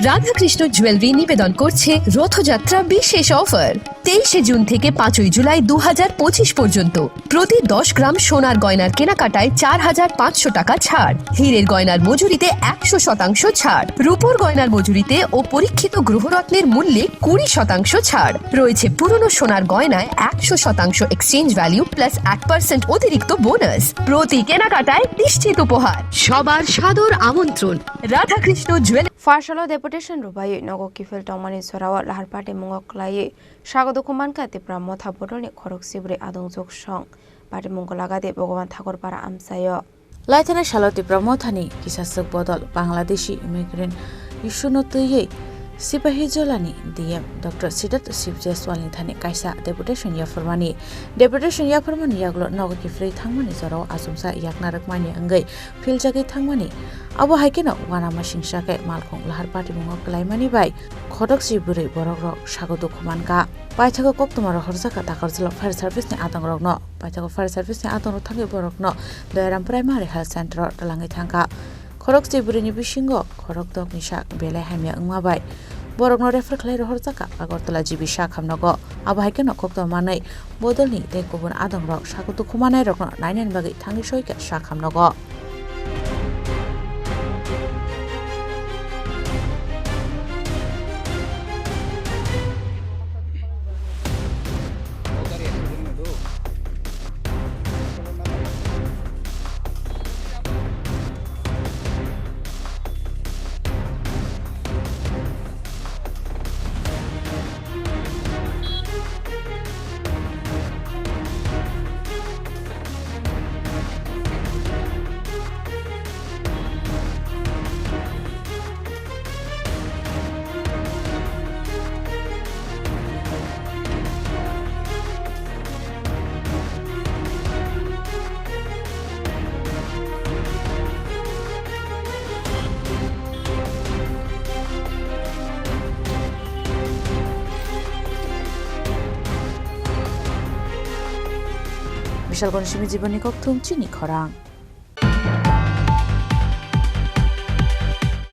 Radhakrishna jewellery নিবেদন করছে রথযাত্রা বিশেষ অফার 23 জুন থেকে 5 জুলাই 2025 পর্যন্ত প্রতি 10 গ্রাম সোনার গয়নার কেনাকাটায় 4500 টাকা ছাড়, হীরের গয়নার মজুরিতে 100% ছাড়, রূপোর গয়নার মজুরিতে ও পরীক্ষিত গ্রহরত্নের মূল্যে 20% ছাড় রয়েছে। পুরনো সোনার গয়নায় 100% এক্সচেঞ্জ ভ্যালু প্লাস 1% অতিরিক্ত বোনাস। প্রতি কেনাকাটায় নিশ্চিত উপহার। সবার সাদর আমন্ত্রণ। Radhakrishna jewellery. Farsalo Deputation Rwbaiwi Nogo Kiphilmani Jorao Lahar Patimungo Kwlaikha Sago Dukhomankha Tripura Motha Bodolni Khorokchibrwi Adongjok Song Patimungo lagade Bogoban Thagorpara Amsayo Laithana Shalo Tripura Mothani Kisasuk Bodol Bangladeshi immigrant Yushunotuye Sipahi Jolani DM Dr. Sidat Sibjeswalni Thani Kaisa Deputation Yaphilmani Deputation Yaphilmani Yaglo Nogo Kiphilmani Thangmani Jorao Asumsa Yaknarakmani Angai Philjagi Thangmani Abo haikeno wana masingsa ke malkhong Lahar Patimungo Kwlaikha bai Khorokchibrwi borokrok Sago Dukhomankha paithago koptumaro horjaka takarjalo fire service ni atongrokno paithago fire service ni atongrok thangi borokno Doiram Primary Health Center talangi thangka Khorokchibrwi ni bisingo khorokdok ni sak belai hamya ungma bai borokno refer khlairo horjaka Agartala jibi sak hamnogo abo haikeno koptumanai bodolni tei kubun atongrok Sago Dukhomanai rokno nainen bagi thangi soike sak hamnogo বিশাল গণসীমী জীবনী কক্থুম চিনি খরাং।